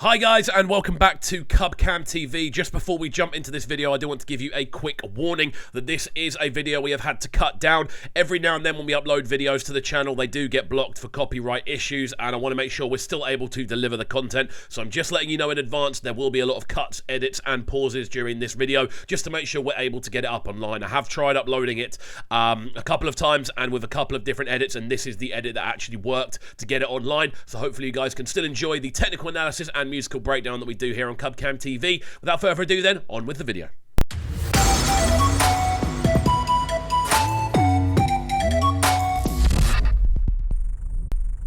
Hi guys, and welcome back to CubCamTV. Just before we jump into this video, I do want to give you a quick warning that this is a video we have had to cut down. Every now and then when we upload videos to the channel, they do get blocked for copyright issues, and I want to make sure we're still able to deliver the content. So I'm just letting you know in advance, there will be a lot of cuts, edits, and pauses during this video, just to make sure we're able to get it up online. I have tried uploading it a couple of times, and with a couple of different edits, and this is the edit that actually worked to get it online. So hopefully you guys can still enjoy the technical analysis and musical breakdown that we do here on CubCamTV. Without further ado then, on with the video.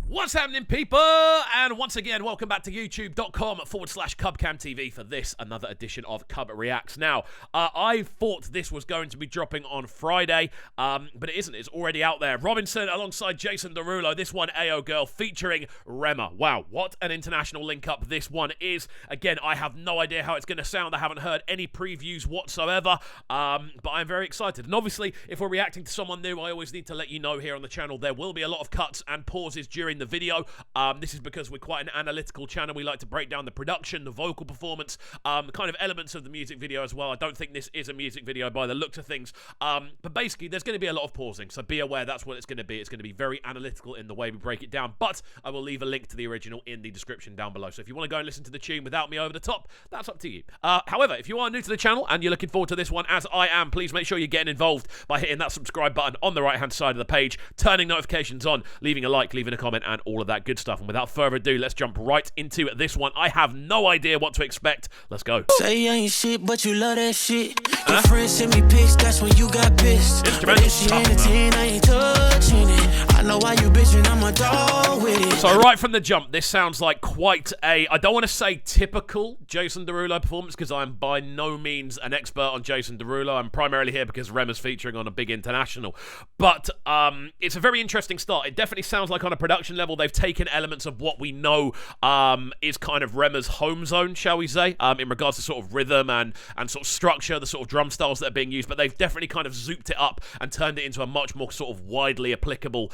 What's happening, people? And once again, welcome back to youtube.com/CubCamTV for this, another edition of CubReacts. Now, I thought this was going to be dropping on Friday, but it isn't. It's already out there. Robinson alongside Jason Derulo. This one, Ayo Girl, featuring Rema. Wow, what an international link-up this one is. Again, I have no idea how it's going to sound. I haven't heard any previews whatsoever, but I'm very excited. And obviously, if we're reacting to someone new, I always need to let you know here on the channel, there will be a lot of cuts and pauses during the video. This is because we're quite an analytical channel. We like to break down the production, the vocal performance, kind of elements of the music video as well. I don't think this is a music video by the looks of things, but basically there's going to be a lot of pausing, so be aware that's what it's going to be. It's going to be very analytical in the way we break it down, but I will leave a link to the original in the description down below, so if you want to go and listen to the tune without me over the top, that's up to you. However, if you are new to the channel and you're looking forward to this one as I am, please make sure you're getting involved by hitting that subscribe button on the right hand side of the page, turning notifications on, leaving a like, leaving a comment, and all of that good stuff. And without further ado, let's jump right into this one. I have no idea what to expect. Let's go. Say you ain't shit, but you love that shit. Your friends send me pics, that's when you got pissed. But if she ain't a 10, I ain't touching it. I know why you bitching, I'm a dog with it. So right from the jump, this sounds like quite a, I don't want to say typical Jason Derulo performance, because I'm by no means an expert on Jason Derulo. I'm primarily here because Rema's featuring on a big international. But it's a very interesting start. It definitely sounds like on a production level, they've taken elements of what we know is kind of Rema's home zone, shall we say, in regards to sort of rhythm and sort of structure, the sort of drum styles that are being used, but they've definitely kind of zooped it up and turned it into a much more sort of widely applicable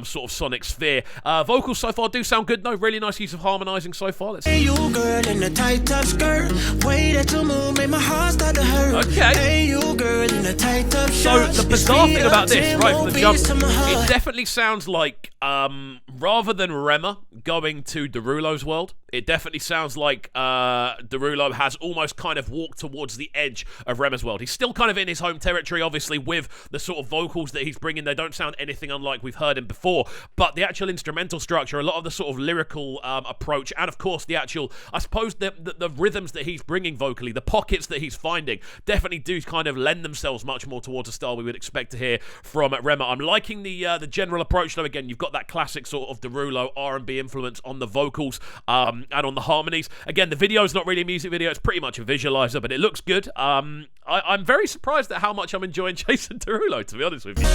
sort of sonic sphere. Vocals so far do sound good, though. Really nice use of harmonizing so far. Let's Hey, you girl in the tight top skirt. Way that you move made my heart start to hurt. Okay. Hey, you girl in the tight top So shirt. the bizarre thing about this, right from the jump, it definitely sounds like rather than Rema going to Derulo's world, it definitely sounds like Derulo has almost kind of walked towards the edge of Rema's world. He's still kind of in his home territory, obviously, with the sort of vocals that he's bringing. They don't sound anything unlike we've heard him before, but the actual instrumental structure, a lot of the sort of lyrical approach, and of course the actual, I suppose, the rhythms that he's bringing vocally, the pockets that he's finding, definitely do kind of lend themselves much more towards a style we would expect to hear from Rema. I'm liking the general approach, though. Again, you've got that classic sort of Derulo R&B influence on the vocals and on the harmonies. Again, the video is not really a music video, it's pretty much a visualizer, but it looks good. I'm very surprised at how much I'm enjoying Jason Derulo, to be honest with you.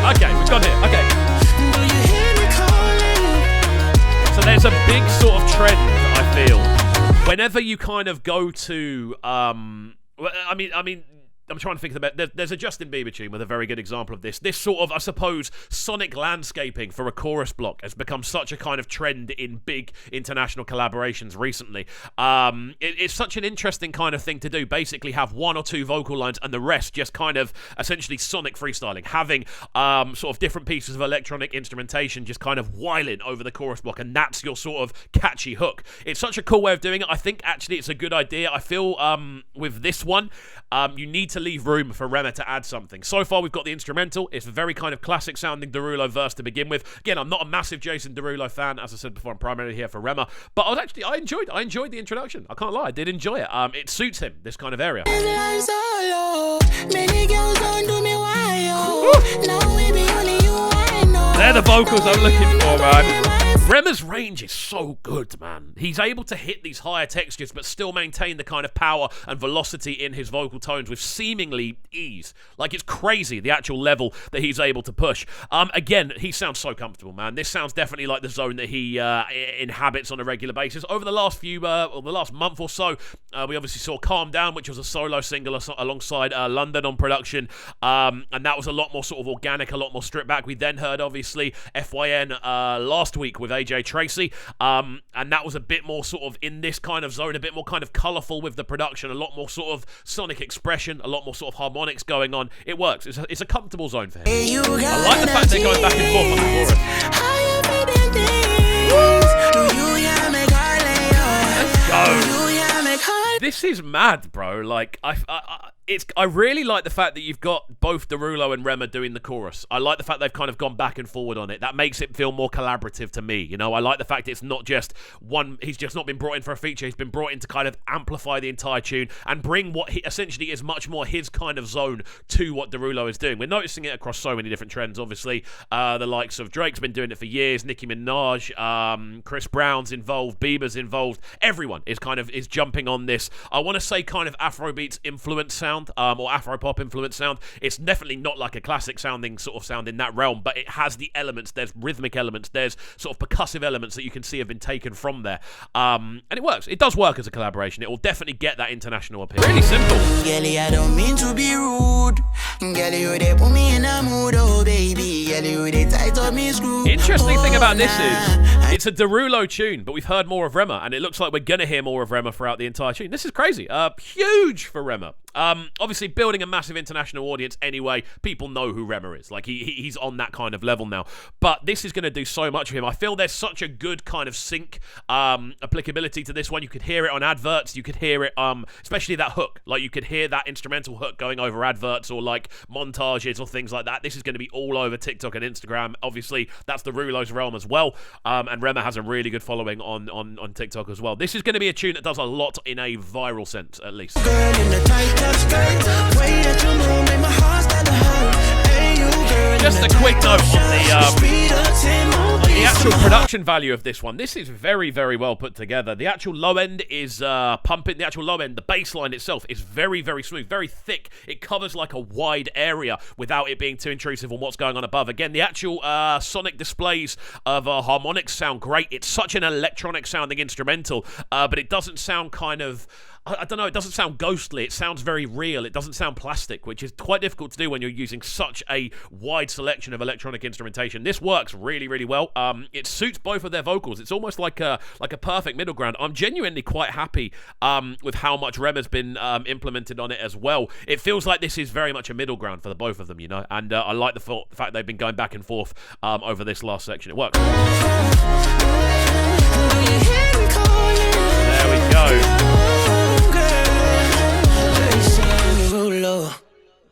Okay, we've got here. Okay. So there's a big sort of trend, I feel, whenever you kind of go to I mean I'm trying to think about, there's a Justin Bieber tune with a very good example of this. This sort of, I suppose, sonic landscaping for a chorus block has become such a kind of trend in big international collaborations recently. It's such an interesting kind of thing to do. Basically have one or two vocal lines and the rest just kind of essentially sonic freestyling, having sort of different pieces of electronic instrumentation just kind of whiling over the chorus block, and that's your sort of catchy hook. It's such a cool way of doing it. I think actually it's a good idea. I feel with this one, you need to leave room for Rema to add something. So far we've got the instrumental. It's a very kind of classic sounding Derulo verse to begin with. Again, I'm not a massive Jason Derulo fan. As I said before, I'm primarily here for Rema, but I enjoyed the introduction. I can't lie, I did enjoy it. It suits him, this kind of area. They're the vocals I'm looking for, man. Rema's range is so good, man. He's able to hit these higher textures but still maintain the kind of power and velocity in his vocal tones with seemingly ease. Like, it's crazy the actual level that he's able to push. Again, he sounds so comfortable, man. This sounds definitely like the zone that he inhabits on a regular basis. Over the last the last month or so, we obviously saw Calm Down, which was a solo single alongside London on production, and that was a lot more sort of organic, a lot more stripped back. We then heard, obviously, FYN last week with AJ Tracey, and that was a bit more sort of in this kind of zone, a bit more kind of colourful with the production, a lot more sort of sonic expression, a lot more sort of harmonics going on. It works. It's a comfortable zone for him. I like the fact they're going back and forth on the chorus. Let's go. This is mad, bro. Like, I really like the fact that you've got both Derulo and Rema doing the chorus. I like the fact they've kind of gone back and forward on it. That makes it feel more collaborative to me. You know, I like the fact it's not just one. He's just not been brought in for a feature. He's been brought in to kind of amplify the entire tune and bring what he essentially is much more his kind of zone to what Derulo is doing. We're noticing it across so many different trends. Obviously, the likes of Drake's been doing it for years. Nicki Minaj, Chris Brown's involved. Bieber's involved. Everyone is jumping on this. I want to say kind of Afrobeats influence sound. Or Afropop influence sound. It's definitely not like a classic sounding sort of sound in that realm, but it has the elements. There's rhythmic elements. There's sort of percussive elements that you can see have been taken from there. And it works. It does work as a collaboration. It will definitely get that international appeal. Really simple. Girlie, I don't mean to be rude. Girlie, you they put me in a mood, oh baby. Girlie, you they tight up me screw. Interesting thing about this is it's a Derulo tune, but we've heard more of Rema, and it looks like we're gonna hear more of Rema throughout the entire tune. This is crazy. Huge for Rema. Obviously building a massive international audience anyway. People know who Rema is. Like, he's on that kind of level now. But this is going to do so much for him. I feel there's such a good kind of sync applicability to this one. You could hear it on adverts. You could hear it, especially that hook. Like, you could hear that instrumental hook going over adverts or like montages or things like that. This is going to be all over TikTok and Instagram. Obviously, that's Derulo's realm as well. And Rema has a really good following on TikTok as well. This is going to be a tune that does a lot in a viral sense, at least. Just a quick note on the actual production value of this one. This is very, very well put together. The actual low end is pumping. The actual low end, the bass line itself, is very, very smooth, very thick. It covers like a wide area without it being too intrusive on what's going on above. Again, the actual sonic displays of harmonics sound great. It's such an electronic sounding instrumental, but it doesn't sound kind of... I don't know, it doesn't sound ghostly. It sounds very real. It doesn't sound plastic, which is quite difficult to do when you're using such a wide selection of electronic instrumentation. This works really, really well. It suits both of their vocals. It's almost like a perfect middle ground. I'm genuinely quite happy with how much Rema's been implemented on it as well. It feels like this is very much a middle ground for the both of them, you know, and I like the fact they've been going back and forth over this last section. It works. There we go.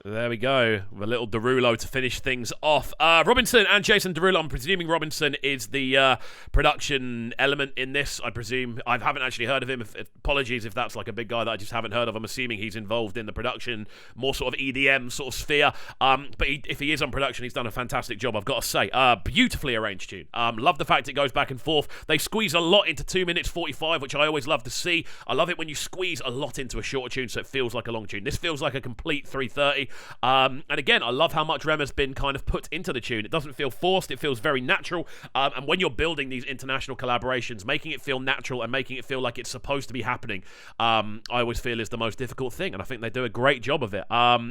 There we go, with a little Derulo to finish things off. Robinson and Jason Derulo. I'm presuming Robinson is the production element in this. I presume. I haven't actually heard of him. Apologies if that's like a big guy that I just haven't heard of. I'm assuming he's involved in the production, more sort of EDM sort of sphere. But if he is on production, he's done a fantastic job, I've got to say. Beautifully arranged tune. Love the fact it goes back and forth. They squeeze a lot into 2 minutes 45, which I always love to see. I love it when you squeeze a lot into a shorter tune so it feels like a long tune. This feels like a complete 3:30. And again, I love how much Rema's been kind of put into the tune. It doesn't feel forced, it feels very natural. And when you're building these international collaborations, making it feel natural and making it feel like it's supposed to be happening, I always feel is the most difficult thing, and I think they do a great job of it.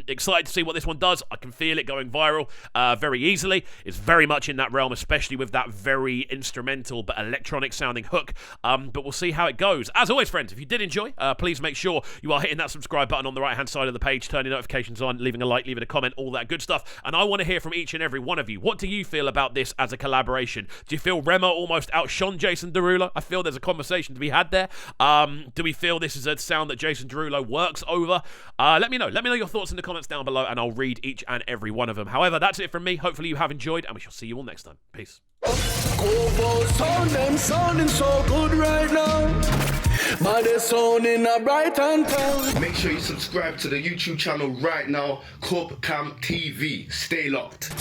Excited to see what this one does. I can feel it going viral very easily. It's very much in that realm, especially with that very instrumental but electronic sounding hook. But we'll see how it goes. As always, friends, if you did enjoy, please make sure you are hitting that subscribe button on the right hand side of the page, turning notifications on, leaving a like, leaving a comment, all that good stuff. And I want to hear from each and every one of you. What do you feel about this as a collaboration? Do you feel Rema almost outshone Jason Derulo? I feel there's a conversation to be had there. Do we feel this is a sound that Jason Derulo works over? Let me know. Let me know your thoughts in the comments down below, and I'll read each and every one of them. However, that's it from me. Hopefully you have enjoyed, and we shall see you all next time. Peace. Sounding so good right now. But they're sounding a bright and town. Make sure you subscribe to the YouTube channel right now, CubCamTV. Stay locked.